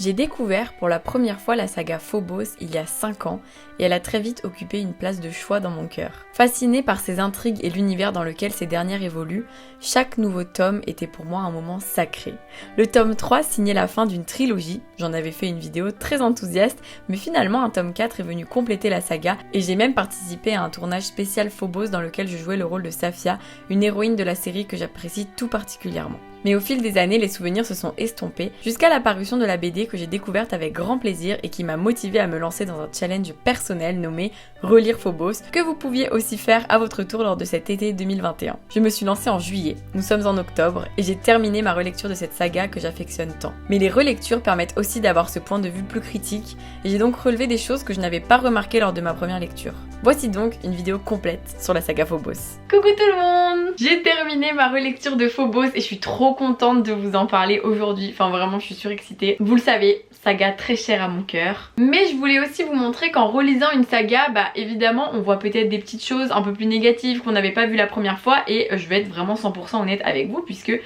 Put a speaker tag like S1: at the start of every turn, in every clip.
S1: J'ai découvert pour la première fois la saga Phobos il y a 5 ans et elle a très vite occupé une place de choix dans mon cœur. Fascinée par ses intrigues et l'univers dans lequel ces dernières évoluent, chaque nouveau tome était pour moi un moment sacré. Le tome 3 signait la fin d'une trilogie, j'en avais fait une vidéo très enthousiaste, mais finalement un tome 4 est venu compléter la saga et j'ai même participé à un tournage spécial Phobos dans lequel je jouais le rôle de Safia, une héroïne de la série que j'apprécie tout particulièrement. Mais au fil des années, les souvenirs se sont estompés, jusqu'à la parution de la BD que j'ai découverte avec grand plaisir et qui m'a motivée à me lancer dans un challenge personnel nommé Relire Phobos, que vous pouviez aussi faire à votre tour lors de cet été 2021. Je me suis lancée en juillet, nous sommes en octobre, et j'ai terminé ma relecture de cette saga que j'affectionne tant. Mais les relectures permettent aussi d'avoir ce point de vue plus critique, et j'ai donc relevé des choses que je n'avais pas remarquées lors de ma première lecture. Voici donc une vidéo complète sur la saga Phobos. Coucou tout le monde! J'ai terminé ma relecture de Phobos et je suis trop contente de vous en parler aujourd'hui, enfin vraiment je suis surexcitée. Vous le savez, saga très chère à mon cœur. Mais je voulais aussi vous montrer qu'en relisant une saga, bah évidemment on voit peut-être des petites choses un peu plus négatives qu'on n'avait pas vues la première fois et je vais être vraiment 100% honnête avec vous puisque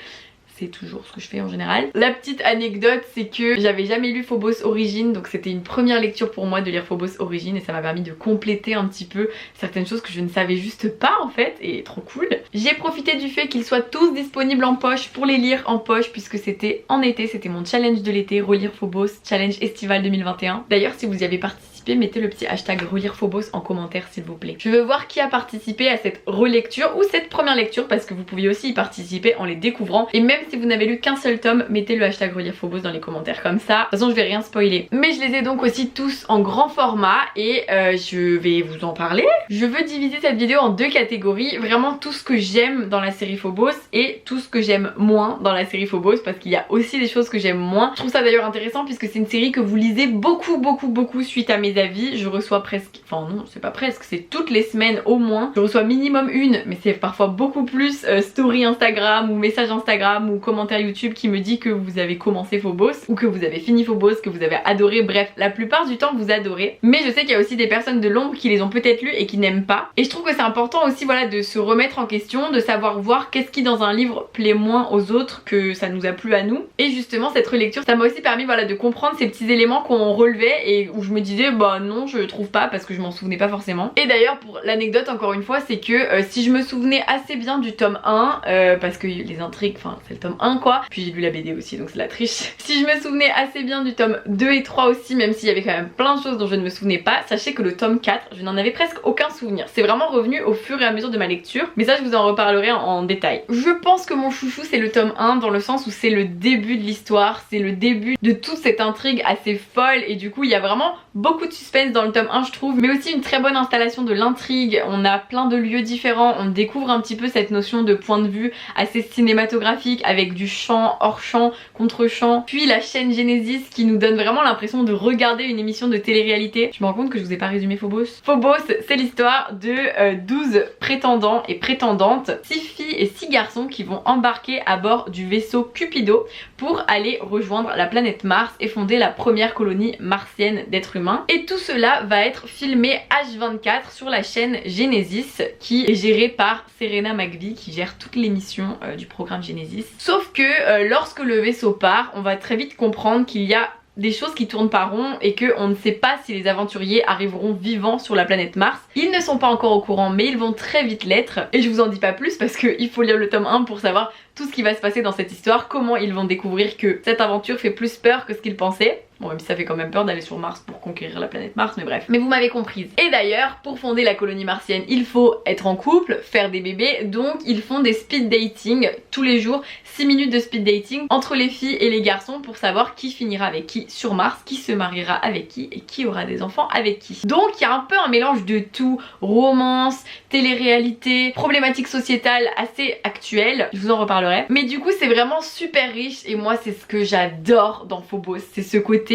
S1: c'est toujours ce que je fais en général. La petite anecdote, c'est que j'avais jamais lu Phobos Origins, donc c'était une première lecture pour moi de lire Phobos Origins et ça m'a permis de compléter un petit peu certaines choses que je ne savais juste pas en fait, et trop cool. J'ai profité du fait qu'ils soient tous disponibles en poche pour les lire en poche puisque c'était en été, c'était mon challenge de l'été, relire Phobos, challenge estival 2021. D'ailleurs si vous y avez participé, mettez le petit hashtag relire Phobos en commentaire s'il vous plaît. Je veux voir qui a participé à cette relecture ou cette première lecture parce que vous pouviez aussi y participer en les découvrant, et même si vous n'avez lu qu'un seul tome, mettez le hashtag relire Phobos dans les commentaires comme ça. De toute façon je vais rien spoiler. Mais je les ai donc aussi tous en grand format et je vais vous en parler. Je veux diviser cette vidéo en deux catégories. Vraiment tout ce que j'aime dans la série Phobos et tout ce que j'aime moins dans la série Phobos parce qu'il y a aussi des choses que j'aime moins. Je trouve ça d'ailleurs intéressant puisque c'est une série que vous lisez beaucoup suite à mes avis. Je reçois presque, enfin non c'est pas presque, c'est toutes les semaines au moins. Je reçois minimum une, mais c'est parfois beaucoup plus story Instagram ou message Instagram ou commentaire YouTube qui me dit que vous avez commencé Phobos ou que vous avez fini Phobos, que vous avez adoré, bref la plupart du temps vous adorez. Mais je sais qu'il y a aussi des personnes de l'ombre qui les ont peut-être lus et qui n'aiment pas. Et je trouve que c'est important aussi voilà de se remettre en question, de savoir voir qu'est-ce qui dans un livre plaît moins aux autres que ça nous a plu à nous. Et justement cette relecture ça m'a aussi permis voilà de comprendre ces petits éléments qu'on relevait et où je me disais bah non je trouve pas parce que je m'en souvenais pas forcément. Et d'ailleurs pour l'anecdote encore une fois c'est que si je me souvenais assez bien du tome 1 parce que les intrigues, enfin c'est le tome 1 quoi, puis j'ai lu la BD aussi donc c'est la triche. Si je me souvenais assez bien du tome 2 et 3 aussi, même s'il y avait quand même plein de choses dont je ne me souvenais pas, sachez que le tome 4 je n'en avais presque aucun souvenir. C'est vraiment revenu au fur et à mesure de ma lecture, mais ça je vous en reparlerai en détail. Je pense que mon chouchou c'est le tome 1 dans le sens où c'est le début de l'histoire, c'est le début de toute cette intrigue assez folle et du coup il y a vraiment beaucoup de suspense dans le tome 1 je trouve, mais aussi une très bonne installation de l'intrigue. On a plein de lieux différents, on découvre un petit peu cette notion de point de vue assez cinématographique avec du champ, hors champ, contre champ, puis la chaîne Genesis qui nous donne vraiment l'impression de regarder une émission de télé-réalité. Je me rends compte que je vous ai pas résumé Phobos. Phobos c'est l'histoire de 12 prétendants et prétendantes, 6 filles et 6 garçons qui vont embarquer à bord du vaisseau Cupido pour aller rejoindre la planète Mars et fonder la première colonie martienne d'êtres humains. Et tout cela va être filmé H24 sur la chaîne Genesis qui est gérée par Serena McVie qui gère toute l'émission du programme Genesis. Sauf que lorsque le vaisseau part, on va très vite comprendre qu'il y a des choses qui tournent pas rond et qu'on ne sait pas si les aventuriers arriveront vivants sur la planète Mars. Ils ne sont pas encore au courant mais ils vont très vite l'être et je vous en dis pas plus parce qu'il faut lire le tome 1 pour savoir tout ce qui va se passer dans cette histoire, comment ils vont découvrir que cette aventure fait plus peur que ce qu'ils pensaient. Bon même si ça fait quand même peur d'aller sur Mars pour conquérir la planète Mars, mais bref. Mais vous m'avez comprise. Et d'ailleurs, pour fonder la colonie martienne, il faut être en couple, faire des bébés, donc ils font des speed dating tous les jours, 6 minutes de speed dating entre les filles et les garçons pour savoir qui finira avec qui sur Mars, qui se mariera avec qui et qui aura des enfants avec qui. Donc il y a un peu un mélange de tout, romance, télé-réalité, problématiques sociétales assez actuelles, je vous en reparlerai. Mais du coup c'est vraiment super riche et moi c'est ce que j'adore dans Phobos, c'est ce côté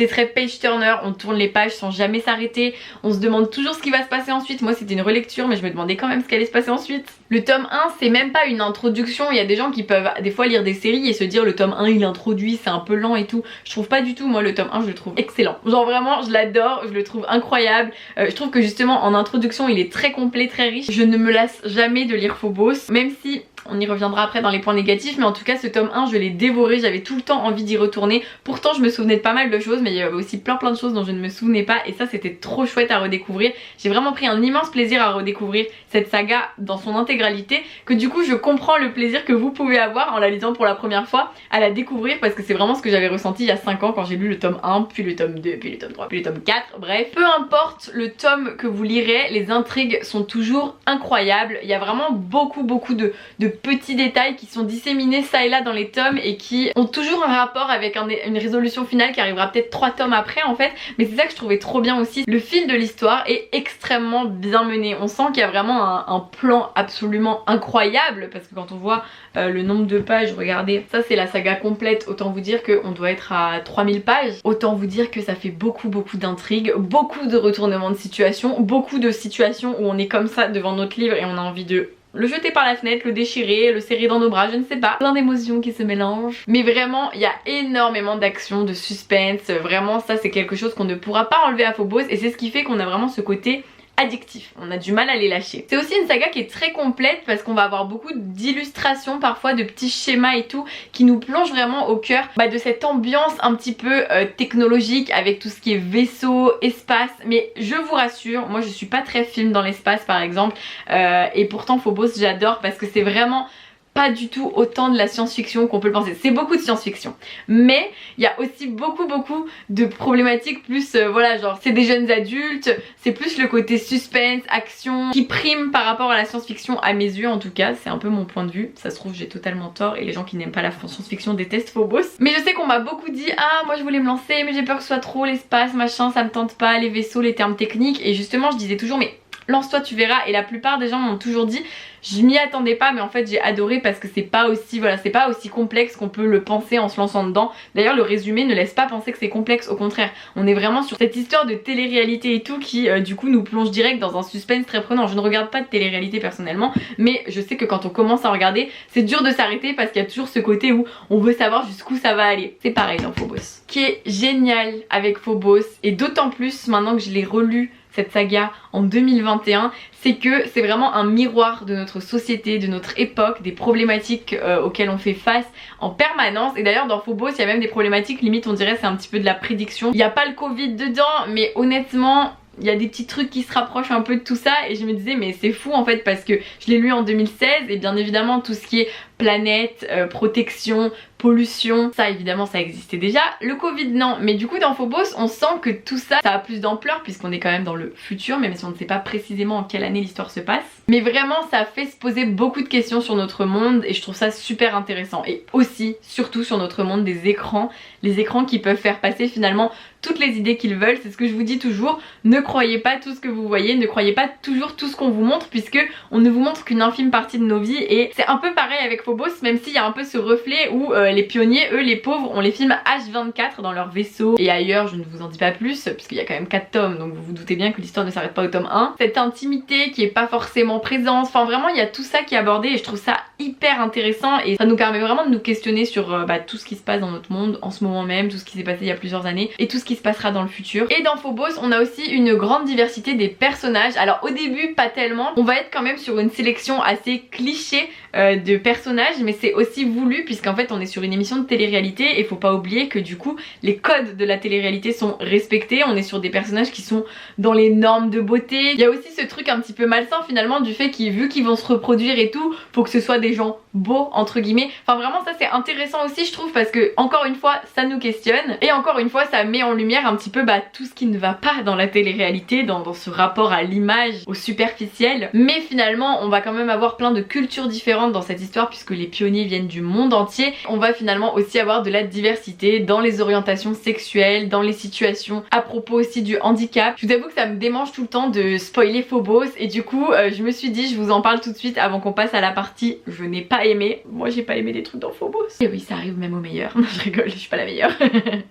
S1: très page turner, on tourne les pages sans jamais s'arrêter, on se demande toujours ce qui va se passer ensuite. Moi c'était une relecture mais je me demandais quand même ce qui allait se passer ensuite. Le tome 1 c'est même pas une introduction, il y a des gens qui peuvent des fois lire des séries et se dire le tome 1 il introduit, c'est un peu lent et tout. Je trouve pas du tout, moi le tome 1 je le trouve excellent, genre vraiment je l'adore, je le trouve incroyable. Je trouve que justement en introduction il est très complet, très riche. Je ne me lasse jamais de lire Phobos, même si On y reviendra après dans les points négatifs, mais en tout cas ce tome 1 je l'ai dévoré, j'avais tout le temps envie d'y retourner. Pourtant je me souvenais de pas mal de choses, mais il y avait aussi plein de choses dont je ne me souvenais pas, et ça c'était trop chouette à redécouvrir. J'ai vraiment pris un immense plaisir à redécouvrir cette saga dans son intégralité, que du coup je comprends le plaisir que vous pouvez avoir en la lisant pour la première fois, à la découvrir, parce que c'est vraiment ce que j'avais ressenti il y a 5 ans quand j'ai lu le tome 1, puis le tome 2, puis le tome 3, puis le tome 4, bref. Peu importe le tome que vous lirez, les intrigues sont toujours incroyables. Il y a vraiment beaucoup de petits détails qui sont disséminés ça et là dans les tomes et qui ont toujours un rapport avec une résolution finale qui arrivera peut-être 3 tomes après en fait, mais c'est ça que je trouvais trop bien aussi. Le fil de l'histoire est extrêmement bien mené, on sent qu'il y a vraiment un plan absolument incroyable, parce que quand on voit le nombre de pages, regardez, ça c'est la saga complète, autant vous dire qu'on doit être à 3000 pages, autant vous dire que ça fait beaucoup d'intrigues, beaucoup de retournements de situation, beaucoup de situations où on est comme ça devant notre livre et on a envie de le jeter par la fenêtre, le déchirer, le serrer dans nos bras, je ne sais pas. Plein d'émotions qui se mélangent. Mais vraiment, il y a énormément d'action, de suspense. Vraiment, ça c'est quelque chose qu'on ne pourra pas enlever à Phobos, et c'est ce qui fait qu'on a vraiment ce côté addictif, on a du mal à les lâcher. C'est aussi une saga qui est très complète parce qu'on va avoir beaucoup d'illustrations, parfois de petits schémas et tout, qui nous plongent vraiment au cœur de cette ambiance un petit peu technologique, avec tout ce qui est vaisseau, espace. Mais je vous rassure, moi je suis pas très film dans l'espace par exemple, et pourtant Phobos j'adore parce que c'est vraiment pas du tout autant de la science-fiction qu'on peut le penser. C'est beaucoup de science-fiction, mais il y a aussi beaucoup de problématiques plus voilà, genre c'est des jeunes adultes, c'est plus le côté suspense, action qui prime par rapport à la science-fiction à mes yeux en tout cas, c'est un peu mon point de vue. Ça se trouve j'ai totalement tort et les gens qui n'aiment pas la science-fiction détestent Phobos, mais je sais qu'on m'a beaucoup dit ah moi je voulais me lancer mais j'ai peur que ce soit trop l'espace machin, ça me tente pas, les vaisseaux, les termes techniques, et justement je disais toujours mais lance-toi tu verras, et la plupart des gens m'ont toujours dit je m'y attendais pas, mais en fait j'ai adoré parce que c'est pas aussi, voilà, c'est pas aussi complexe qu'on peut le penser en se lançant dedans. D'ailleurs le résumé ne laisse pas penser que c'est complexe, au contraire on est vraiment sur cette histoire de télé-réalité et tout qui du coup nous plonge direct dans un suspense très prenant. Je ne regarde pas de télé-réalité personnellement, mais je sais que quand on commence à regarder c'est dur de s'arrêter parce qu'il y a toujours ce côté où on veut savoir jusqu'où ça va aller. C'est pareil dans Phobos. Ce qui est génial avec Phobos, et d'autant plus maintenant que je l'ai relu cette saga en 2021, c'est que c'est vraiment un miroir de notre société, de notre époque, des problématiques auxquelles on fait face en permanence. Et d'ailleurs dans Phobos il y a même des problématiques limite on dirait c'est un petit peu de la prédiction. Il n'y a pas le Covid dedans, mais honnêtement il y a des petits trucs qui se rapprochent un peu de tout ça, et je me disais mais c'est fou en fait parce que je l'ai lu en 2016 et bien évidemment tout ce qui est planète, protection, pollution, ça évidemment ça existait déjà. Le Covid non, mais du coup dans Phobos on sent que tout ça, ça a plus d'ampleur puisqu'on est quand même dans le futur, même si on ne sait pas précisément en quelle année l'histoire se passe. Mais vraiment ça fait se poser beaucoup de questions sur notre monde et je trouve ça super intéressant. Et aussi, surtout sur notre monde des écrans, les écrans qui peuvent faire passer finalement toutes les idées qu'ils veulent. C'est ce que je vous dis toujours, ne croyez pas tout ce que vous voyez, ne croyez pas toujours tout ce qu'on vous montre, puisque on ne vous montre qu'une infime partie de nos vies. Et c'est un peu pareil avec Phobos, même s'il y a un peu ce reflet où les pionniers, eux les pauvres, on les filme H24 dans leur vaisseau et ailleurs, je ne vous en dis pas plus puisqu'il y a quand même 4 tomes, donc vous vous doutez bien que l'histoire ne s'arrête pas au tome 1. Cette intimité qui est pas forcément présente, enfin vraiment il y a tout ça qui est abordé et je trouve ça hyper intéressant, et ça nous permet vraiment de nous questionner sur tout ce qui se passe dans notre monde en ce moment même, tout ce qui s'est passé il y a plusieurs années et tout ce qui se passera dans le futur. Et dans Phobos on a aussi une grande diversité des personnages. Alors au début pas tellement, on va être quand même sur une sélection assez cliché de personnages, mais c'est aussi voulu puisqu'en fait on est sur une émission de télé-réalité et faut pas oublier que du coup les codes de la télé-réalité sont respectés. On est sur des personnages qui sont dans les normes de beauté. Il y a aussi ce truc un petit peu malsain finalement du fait qu'ils, vu qu'ils vont se reproduire et tout, faut que ce soit des gens beaux entre guillemets. Enfin vraiment ça c'est intéressant aussi je trouve, parce que encore une fois ça nous questionne et encore une fois ça met en lumière un petit peu tout ce qui ne va pas dans la télé-réalité, dans ce rapport à l'image, au superficiel. Mais finalement on va quand même avoir plein de cultures différentes dans cette histoire puisque les pionniers viennent du monde entier. On va finalement aussi avoir de la diversité dans les orientations sexuelles, dans les situations, à propos aussi du handicap. Je vous avoue que ça me démange tout le temps de spoiler Phobos et du coup je me suis dit je vous en parle tout de suite avant qu'on passe à la partie je n'ai pas aimé. Moi j'ai pas aimé des trucs dans Phobos. Et oui ça arrive même au meilleur. Je rigole, je suis pas la meilleure.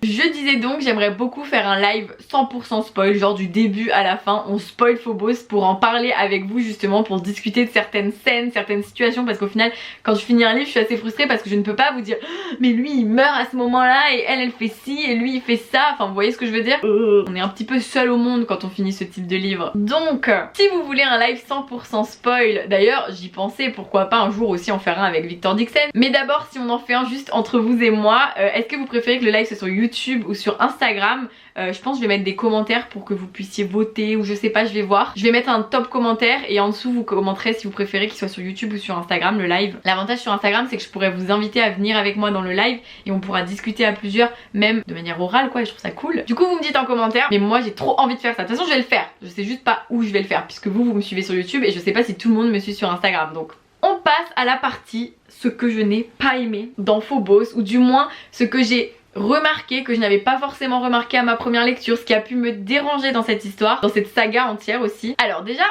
S1: Je disais donc j'aimerais beaucoup faire un live 100% spoil, genre du début à la fin on spoil Phobos pour en parler avec vous justement, pour discuter de certaines scènes, certaines situations, parce qu'au final quand je finis un livre je suis assez frustrée parce que je ne peux pas vous dire mais lui il meurt à ce moment là et elle fait ci et lui il fait ça, enfin vous voyez ce que je veux dire. On est un petit peu seul au monde quand on finit ce type de livre. Donc si vous voulez un live 100% spoil, d'ailleurs j'y pensais pourquoi pas un jour aussi en faire un avec Victor Dixon. Mais d'abord, si on en fait un juste entre vous et moi, est-ce que vous préférez que le live soit sur YouTube ou sur Instagram? Je pense que je vais mettre des commentaires pour que vous puissiez voter, ou je sais pas, je vais voir. Je vais mettre un top commentaire et en dessous vous commenterez si vous préférez qu'il soit sur YouTube ou sur Instagram le live. L'avantage sur Instagram, c'est que je pourrais vous inviter à venir avec moi dans le live et on pourra discuter à plusieurs, même de manière orale quoi, et je trouve ça cool. Du coup vous me dites en commentaire, mais moi j'ai trop envie de faire ça. De toute façon je vais le faire, je sais juste pas où je vais le faire puisque vous me suivez sur YouTube et je sais pas si tout le monde me suit sur Instagram. Donc on passe à la partie ce que je n'ai pas aimé dans Phobos, ou du moins ce que j'ai remarqué, que je n'avais pas forcément remarqué à ma première lecture, ce qui a pu me déranger dans cette histoire, dans cette saga entière aussi. Alors déjà,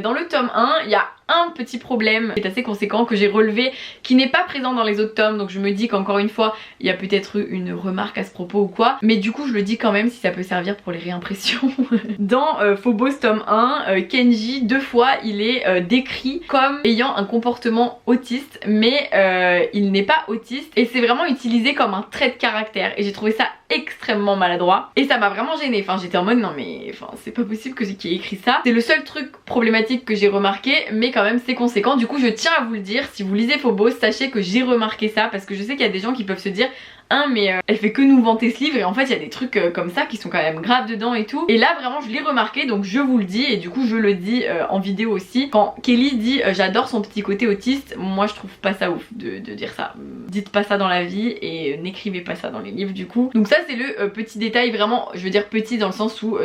S1: dans le tome 1, il y a un petit problème qui est assez conséquent que j'ai relevé, qui n'est pas présent dans les autres tomes, donc je me dis qu'encore une fois il y a peut-être eu une remarque à ce propos ou quoi, mais du coup je le dis quand même si ça peut servir pour les réimpressions. Dans Phobos tome 1, Kenji 2 fois il est décrit comme ayant un comportement autiste, mais il n'est pas autiste et c'est vraiment utilisé comme un trait de caractère et j'ai trouvé ça extrêmement maladroit et ça m'a vraiment gênée. Enfin j'étais en mode non mais c'est pas possible qu'il ait écrit ça. C'est le seul truc problématique que j'ai remarqué, mais quand même c'est conséquent. Du coup je tiens à vous le dire, si vous lisez Phobos, sachez que j'ai remarqué ça parce que je sais qu'il y a des gens qui peuvent se dire mais elle fait que nous vanter ce livre et en fait il y a des trucs comme ça qui sont quand même graves dedans et tout. Et là vraiment je l'ai remarqué, donc je vous le dis et du coup je le dis en vidéo aussi. Quand Kelly dit j'adore son petit côté autiste, moi je trouve pas ça ouf de dire ça. Dites pas ça dans la vie et n'écrivez pas ça dans les livres du coup. Donc ça c'est le petit détail, vraiment je veux dire petit dans le sens où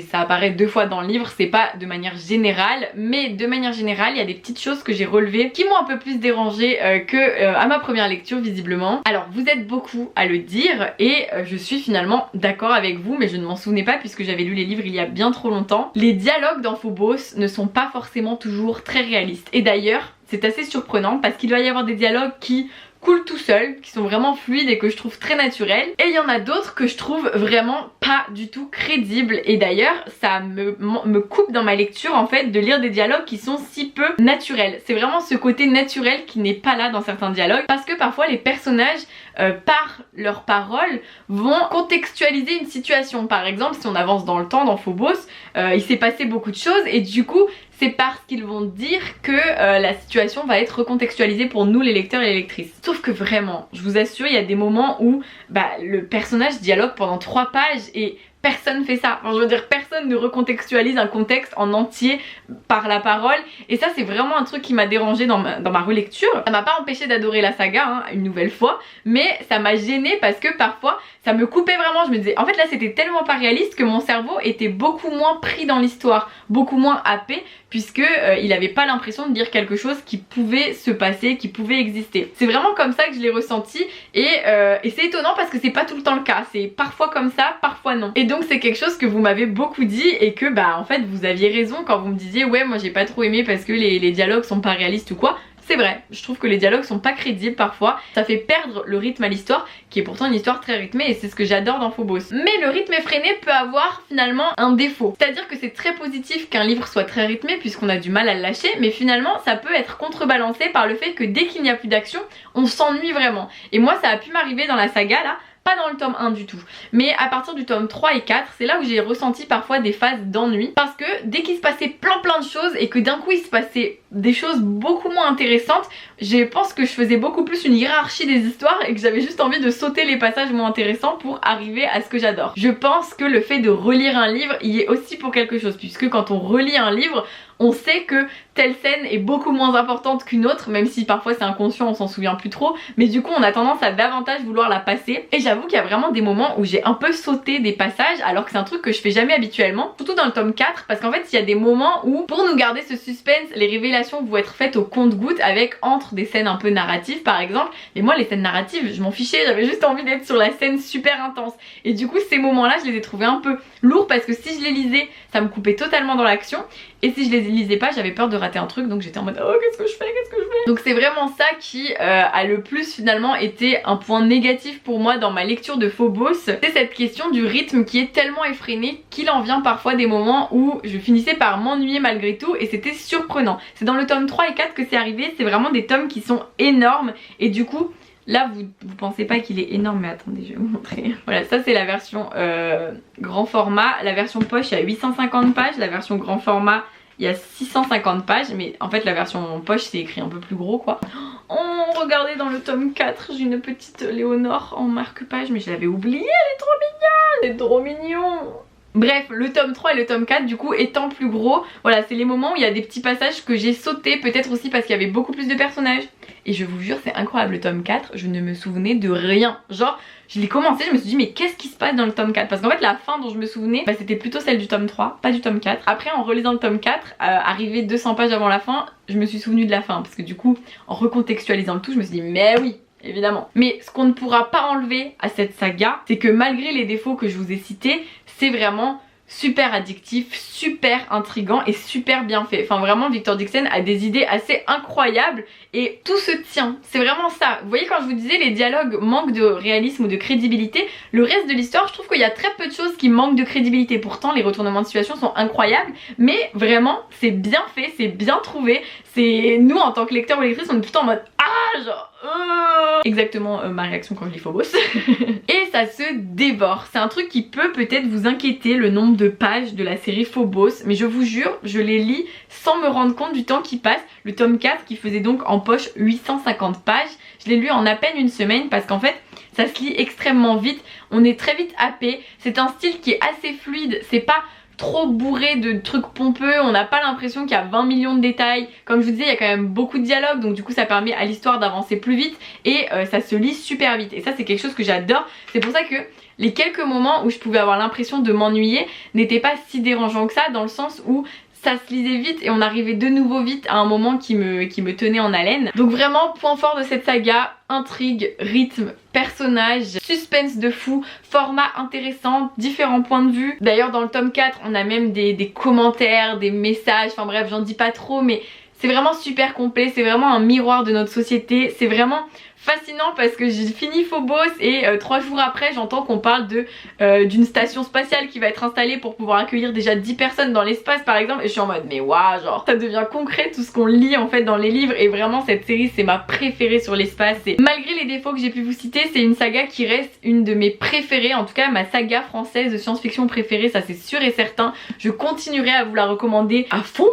S1: ça apparaît 2 fois dans le livre, c'est pas de manière générale, mais de manière générale il y a des petites choses que j'ai relevées qui m'ont un peu plus dérangée que à ma première lecture visiblement. Alors vous êtes beaucoup à le dire et je suis finalement d'accord avec vous, mais je ne m'en souvenais pas puisque j'avais lu les livres il y a bien trop longtemps. Les dialogues dans Phobos ne sont pas forcément toujours très réalistes et d'ailleurs c'est assez surprenant parce qu'il doit y avoir des dialogues qui coulent tout seuls, qui sont vraiment fluides et que je trouve très naturels, et il y en a d'autres que je trouve vraiment pas du tout crédibles et d'ailleurs ça me coupe dans ma lecture en fait de lire des dialogues qui sont si peu naturels. C'est vraiment ce côté naturel qui n'est pas là dans certains dialogues parce que parfois les personnages par leurs paroles vont contextualiser une situation. Par exemple si on avance dans le temps dans Phobos, il s'est passé beaucoup de choses et du coup c'est parce qu'ils vont dire que la situation va être recontextualisée pour nous les lecteurs et les lectrices. Sauf que vraiment, je vous assure, il y a des moments où le personnage dialogue pendant 3 pages et personne fait ça. Enfin, je veux dire, personne ne recontextualise un contexte en entier par la parole et ça c'est vraiment un truc qui m'a dérangée dans ma relecture. Ça m'a pas empêché d'adorer la saga une nouvelle fois, mais ça m'a gênée parce que parfois ça me coupait vraiment. Je me disais en fait là c'était tellement pas réaliste que mon cerveau était beaucoup moins pris dans l'histoire, beaucoup moins happé puisque il avait pas l'impression de dire quelque chose qui pouvait se passer, qui pouvait exister. C'est vraiment comme ça que je l'ai ressenti et c'est étonnant parce que c'est pas tout le temps le cas, c'est parfois comme ça, parfois non. Et donc c'est quelque chose que vous m'avez beaucoup dit et que en fait vous aviez raison quand vous me disiez ouais moi j'ai pas trop aimé parce que les dialogues sont pas réalistes ou quoi. C'est vrai, je trouve que les dialogues sont pas crédibles parfois, ça fait perdre le rythme à l'histoire qui est pourtant une histoire très rythmée et c'est ce que j'adore dans Phobos. Mais le rythme effréné peut avoir finalement un défaut, c'est-à-dire que c'est très positif qu'un livre soit très rythmé puisqu'on a du mal à le lâcher, mais finalement ça peut être contrebalancé par le fait que dès qu'il n'y a plus d'action, on s'ennuie vraiment. Et moi ça a pu m'arriver dans la saga là, pas dans le tome 1 du tout, mais à partir du tome 3 et 4, c'est là où j'ai ressenti parfois des phases d'ennui parce que dès qu'il se passait plein de choses et que d'un coup il se passait des choses beaucoup moins intéressantes, je pense que je faisais beaucoup plus une hiérarchie des histoires et que j'avais juste envie de sauter les passages moins intéressants pour arriver à ce que j'adore. Je pense que le fait de relire un livre y est aussi pour quelque chose puisque quand on relit un livre, on sait que telle scène est beaucoup moins importante qu'une autre, même si parfois c'est inconscient, on s'en souvient plus trop, mais du coup on a tendance à davantage vouloir la passer et j'avoue qu'il y a vraiment des moments où j'ai un peu sauté des passages alors que c'est un truc que je fais jamais habituellement, surtout dans le tome 4 parce qu'en fait il y a des moments où pour nous garder ce suspense, les révélations vont être faites au compte-gouttes avec entre des scènes un peu narratives par exemple, et moi les scènes narratives je m'en fichais, j'avais juste envie d'être sur la scène super intense et du coup ces moments là je les ai trouvés un peu lourds parce que si je les lisais ça me coupait totalement dans l'action et si je les lisais pas j'avais peur de rater un truc donc j'étais en mode oh qu'est-ce que je fais, donc c'est vraiment ça qui a le plus finalement été un point négatif pour moi dans ma lecture de Phobos, c'est cette question du rythme qui est tellement effréné qu'il en vient parfois des moments où je finissais par m'ennuyer malgré tout et c'était surprenant. C'est dans le tome 3 et 4 que c'est arrivé, c'est vraiment des tomes qui sont énormes et du coup là vous pensez pas qu'il est énorme, mais attendez je vais vous montrer. Voilà, ça c'est la version grand format, la version poche il y a 850 pages, la version grand format Il y a 650 pages, mais en fait la version en poche c'est écrit un peu plus gros quoi. Oh, regardez dans le tome 4, j'ai une petite Léonore en marque-page, mais je l'avais oubliée, elle est trop mignonne, elle est trop mignon. Bref, le tome 3 et le tome 4 du coup étant plus gros, voilà c'est les moments où il y a des petits passages que j'ai sautés, peut-être aussi parce qu'il y avait beaucoup plus de personnages. Et je vous jure c'est incroyable, le tome 4, je ne me souvenais de rien. Genre je l'ai commencé, je me suis dit mais qu'est-ce qui se passe dans le tome 4? Parce qu'en fait la fin dont je me souvenais, bah, c'était plutôt celle du tome 3, pas du tome 4. Après en relisant le tome 4, arrivé 200 pages avant la fin, je me suis souvenu de la fin. Parce que du coup en recontextualisant le tout, je me suis dit mais oui, évidemment. Mais ce qu'on ne pourra pas enlever à cette saga, c'est que malgré les défauts que je vous ai cités, c'est vraiment super addictif, super intriguant et super bien fait. Enfin vraiment Victor Dixon a des idées assez incroyables et tout se tient. C'est vraiment ça. Vous voyez quand je vous disais les dialogues manquent de réalisme ou de crédibilité, le reste de l'histoire je trouve qu'il y a très peu de choses qui manquent de crédibilité. Pourtant les retournements de situation sont incroyables, mais vraiment c'est bien fait, c'est bien trouvé. C'est nous en tant que lecteurs ou lectrices on est tout le temps en mode ah genre exactement ma réaction quand je lis Phobos. Et ça se dévore. C'est un truc qui peut peut-être vous inquiéter, le nombre de pages de la série Phobos, mais je vous jure, je les lis sans me rendre compte du temps qui passe. Le tome 4 qui faisait donc en poche 850 pages, je l'ai lu en à peine une semaine parce qu'en fait ça se lit extrêmement vite, on est très vite happé, c'est un style qui est assez fluide, c'est pas trop bourré de trucs pompeux, on n'a pas l'impression qu'il y a 20 millions de détails. Comme je vous disais, il y a quand même beaucoup de dialogues, donc du coup ça permet à l'histoire d'avancer plus vite et ça se lit super vite. Et ça c'est quelque chose que j'adore, c'est pour ça que les quelques moments où je pouvais avoir l'impression de m'ennuyer n'étaient pas si dérangeants que ça, dans le sens où ça se lisait vite et on arrivait de nouveau vite à un moment qui me tenait en haleine. Donc vraiment point fort de cette saga, intrigue, rythme, personnage, suspense de fou, format intéressant, différents points de vue. D'ailleurs dans le tome 4 on a même des commentaires, des messages, enfin bref j'en dis pas trop mais c'est vraiment super complet, c'est vraiment un miroir de notre société, c'est vraiment fascinant parce que j'ai fini Phobos et 3 jours après j'entends qu'on parle d'une station spatiale qui va être installée pour pouvoir accueillir déjà 10 personnes dans l'espace par exemple, et je suis en mode mais waouh, genre ça devient concret tout ce qu'on lit en fait dans les livres. Et vraiment cette série c'est ma préférée sur l'espace, et malgré les défauts que j'ai pu vous citer c'est une saga qui reste une de mes préférées, en tout cas ma saga française de science-fiction préférée, ça c'est sûr et certain. Je continuerai à vous la recommander à fond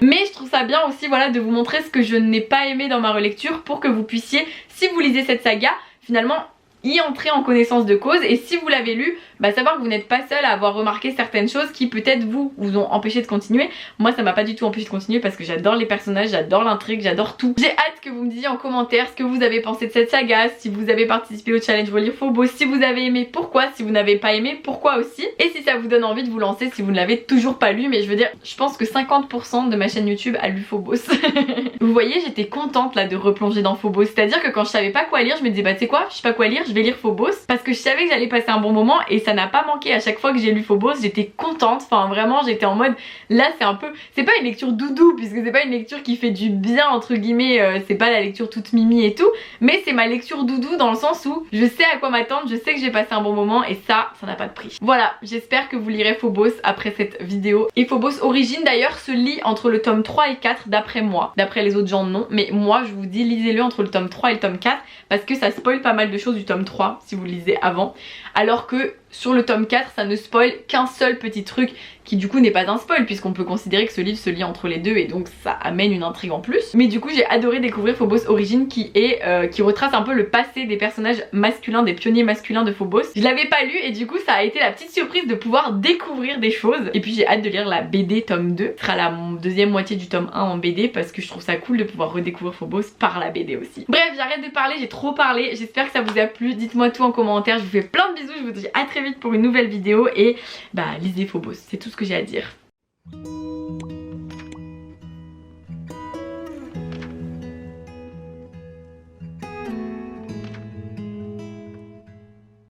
S1: mais je trouve ça bien aussi voilà de vous montrer ce que je n'ai pas aimé dans ma relecture pour que vous puissiez, si vous lisez cette saga, finalement y entrer en connaissance de cause, et si vous l'avez lu, bah savoir que vous n'êtes pas seul à avoir remarqué certaines choses qui peut-être vous ont empêché de continuer. Moi ça m'a pas du tout empêché de continuer parce que j'adore les personnages, j'adore l'intrigue, j'adore tout. J'ai hâte que vous me disiez en commentaire ce que vous avez pensé de cette saga, si vous avez participé au challenge Relire Phobos, si vous avez aimé pourquoi, si vous n'avez pas aimé pourquoi aussi, et si ça vous donne envie de vous lancer si vous ne l'avez toujours pas lu. Mais je veux dire, je pense que 50% de ma chaîne YouTube a lu Phobos. Vous voyez, j'étais contente là de replonger dans Phobos, c'est à dire que quand je savais pas quoi lire je me disais bah tu sais quoi, je sais pas quoi lire, je vais lire Phobos, parce que je savais que j'allais passer un bon moment et ça n'a pas manqué. À chaque fois que j'ai lu Phobos j'étais contente, enfin vraiment j'étais en mode là c'est un peu, c'est pas une lecture doudou puisque c'est pas une lecture qui fait du bien entre guillemets, c'est pas la lecture toute mimi et tout, mais c'est ma lecture doudou dans le sens où je sais à quoi m'attendre, je sais que j'ai passé un bon moment et ça n'a pas de prix. Voilà, j'espère que vous lirez Phobos après cette vidéo. Et Phobos Origine d'ailleurs se lit entre le tome 3 et 4 d'après moi, d'après les autres gens non, mais moi je vous dis lisez-le entre le tome 3 et le tome 4 parce que ça spoil pas mal de choses du tome 3 si vous le lisez avant, alors que sur le tome 4 ça ne spoil qu'un seul petit truc qui du coup n'est pas un spoil puisqu'on peut considérer que ce livre se lit entre les deux et donc ça amène une intrigue en plus. Mais du coup j'ai adoré découvrir Phobos Origine qui retrace un peu le passé des personnages masculins, des pionniers masculins de Phobos. Je l'avais pas lu et du coup ça a été la petite surprise de pouvoir découvrir des choses. Et puis j'ai hâte de lire la BD tome 2, ce sera la deuxième moitié du tome 1 en BD parce que je trouve ça cool de pouvoir redécouvrir Phobos par la BD aussi. Bref, j'arrête de parler, j'ai trop parlé, j'espère que ça vous a plu, dites-moi tout en commentaire, je vous fais plein de bisous, je vous dis à très vite pour une nouvelle vidéo et bah lisez Phobos, c'est tout ce que j'ai à dire.